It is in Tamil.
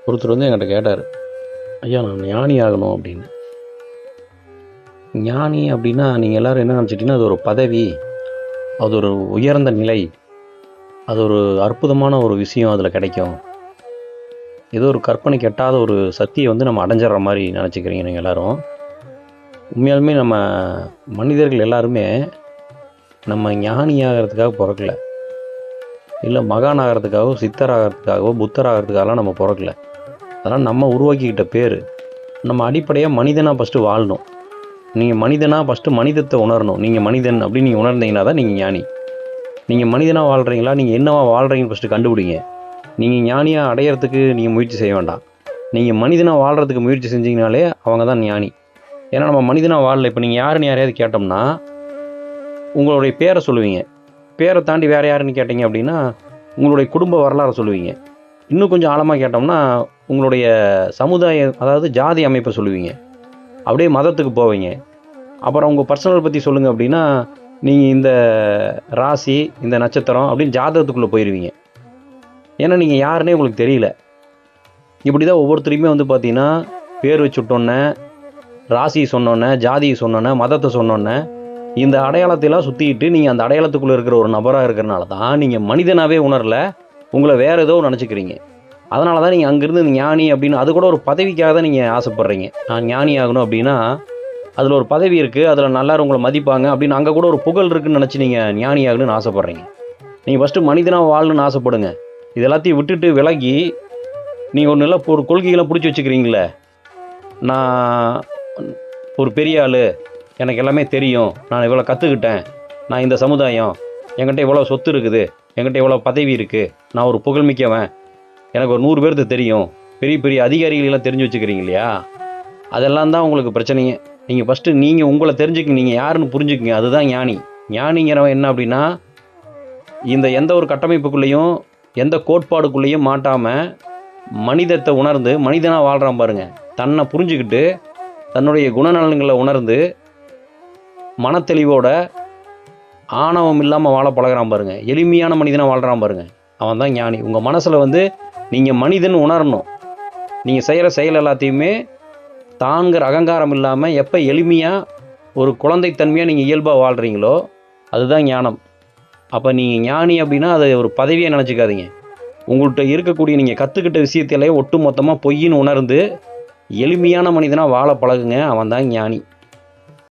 ஒருத்தர் வந்து என்கிட்ட கேட்டார், ஐயா நான் ஞானி ஆகணும் அப்படின்னு. ஞானி அப்படின்னா நீங்கள் எல்லோரும் என்ன நினச்சிட்டிங்கன்னா அது ஒரு பதவி, அது ஒரு உயர்ந்த நிலை, அது ஒரு அற்புதமான ஒரு விஷயம் அதில் கிடைக்கும், ஏதோ ஒரு கற்பனைக்கு எட்டாத ஒரு சக்தியை வந்து நம்ம அடைஞ்சிட்ற மாதிரி நினச்சிக்கிறீங்க நீங்கள் எல்லோரும். உண்மையாலுமே நம்ம மனிதர்கள் எல்லாருமே நம்ம ஞானி ஆகிறதுக்காக பிறக்கல, இல்லை மகான் ஆகிறதுக்காகவோ சித்தர் ஆகிறதுக்காகவோ புத்தர் ஆகிறதுக்காகலாம் நம்ம பிறக்கல. அதெல்லாம் நம்ம உருவாக்கிக்கிட்ட பேர். நம்ம அடிப்படையாக மனிதனாக ஃபஸ்ட்டு வாழணும். நீங்கள் மனிதனாக ஃபஸ்ட்டு மனிதத்தை உணரணும். நீங்கள் மனிதன் அப்படின்னு நீங்கள் உணர்ந்தீங்கன்னா தான் நீங்கள் ஞானி. நீங்கள் மனிதனாக வாழ்கிறீங்களா, நீங்கள் என்னவா வாழ்கிறீங்கன்னு ஃபஸ்ட்டு கண்டுபிடிங்க. நீங்கள் ஞானியாக அடையிறதுக்கு நீங்கள் முயற்சி செய்ய வேண்டாம். நீங்கள் மனிதனாக வாழ்கிறதுக்கு முயற்சி செஞ்சீங்கனாலே அவங்க தான் ஞானி. ஏன்னா நம்ம மனிதனாக வாழல. இப்போ நீங்கள் யாருன்னு யாரையாவது கேட்டோம்னா உங்களுடைய பேரை சொல்லுவீங்க. பேரை தாண்டி வேறு யாருன்னு கேட்டிங்க அப்படின்னா உங்களுடைய குடும்ப வரலாறு சொல்லுவீங்க. இன்னும் கொஞ்சம் ஆழமாக கேட்டோம்னா உங்களுடைய சமுதாய, அதாவது ஜாதி அமைப்பை சொல்லுவீங்க. அப்படியே மதத்துக்கு போவீங்க. அப்புறம் உங்கள் பர்சனல் பற்றி சொல்லுங்கள் அப்படின்னா நீங்கள் இந்த ராசி, இந்த நட்சத்திரம் அப்படின்னு ஜாதகத்துக்குள்ளே போயிடுவீங்க. ஏன்னா நீங்கள் யாருன்னே உங்களுக்கு தெரியல. இப்படி தான் ஒவ்வொருத்தரையுமே வந்து பார்த்தீங்கன்னா பேர் வச்சுட்டோன்னே, ராசியை சொன்னோன்னே, ஜாதியை சொன்னோன்னே, மதத்தை சொன்னோன்னே, இந்த அடையாளத்தையெல்லாம் சுற்றிக்கிட்டு நீங்கள் அந்த அடையாளத்துக்குள்ளே இருக்கிற ஒரு நபராக இருக்கிறனால தான் நீங்கள் மனிதனாகவே உணரல, உங்களை வேறு ஏதோ நினச்சிக்கிறீங்க. அதனால தான் நீங்கள் அங்கேருந்து ஞானி அப்படின்னு அது கூட ஒரு பதவிக்காக தான் நீங்கள் ஆசைப்பட்றீங்க. நான் ஞானி ஆகணும் அப்படின்னா அதில் ஒரு பதவி இருக்குது, அதில் நல்லாரும் உங்களை மதிப்பாங்க அப்படின்னு அங்கே கூட ஒரு புகழ் இருக்குதுன்னு நினச்சி நீங்கள் ஞானி ஆகணும்னு ஆசைப்பட்றீங்க. நீங்கள் ஃபஸ்ட்டு மனிதனாக வாழணும்னு ஆசைப்படுங்க. இது எல்லாத்தையும் விட்டுட்டு விலகி நீங்கள் ஒரு நல்ல ஒரு கொள்கைகளை பிடிச்சி வச்சுக்கிறீங்களே, நான் ஒரு பெரிய ஆள், எனக்கு எல்லாமே தெரியும், நான் இவ்வளோ கற்றுக்கிட்டேன், நான் இந்த சமுதாயம், என்கிட்ட இவ்வளோ சொத்து இருக்குது, என்கிட்ட இவ்வளோ பதவி இருக்குது, நான் ஒரு புகழ்மிக்கவன், எனக்கு ஒரு 100 பேர்த்து தெரியும், பெரிய பெரிய அதிகாரிகளெல்லாம் தெரிஞ்சு வச்சுக்கிறீங்க இல்லையா, அதெல்லாம் தான் உங்களுக்கு பிரச்சனையே. நீங்கள் ஃபஸ்ட்டு நீங்கள் உங்களை தெரிஞ்சுக்கிங்க, நீங்கள் யாருன்னு புரிஞ்சுக்குங்க. அதுதான் ஞானி. ஞானிங்கிறவன் என்ன அப்படின்னா இந்த எந்த ஒரு கட்டமைப்புக்குள்ளேயும் எந்த கோட்பாடுக்குள்ளேயும் மாட்டாமல் மனிதத்தை உணர்ந்து மனிதனாக வாழ்கிறான் பாருங்கள். தன்னை புரிஞ்சுக்கிட்டு தன்னுடைய குணநலன்களை உணர்ந்து மனத்தெளிவோட ஆணவம் இல்லாமல் வாழ பழகிறான் பாருங்கள். எளிமையான மனிதனாக வாழ்கிறான் பாருங்கள், அவன் தான் ஞானி. உங்கள் மனசில் வந்து நீங்கள் மனிதன் உணரணும். நீங்கள் செய்கிற செயல் எல்லாத்தையுமே தான்கிற அகங்காரம் இல்லாமல் எப்போ எளிமையாக ஒரு குழந்தைத்தன்மையாக நீங்கள் இயல்பாக வாழ்கிறீங்களோ அதுதான் ஞானம். அப்போ நீங்கள் ஞானி அப்படின்னா அதை ஒரு பதவியை நினச்சிக்காதீங்க. உங்கள்கிட்ட இருக்கக்கூடிய நீங்கள் கற்றுக்கிட்ட விஷயத்திலே ஒட்டு மொத்தமாக பொய்ன்னு உணர்ந்து எளிமையான மனிதனாக வாழ பழகுங்க, அவன் தான் ஞானி.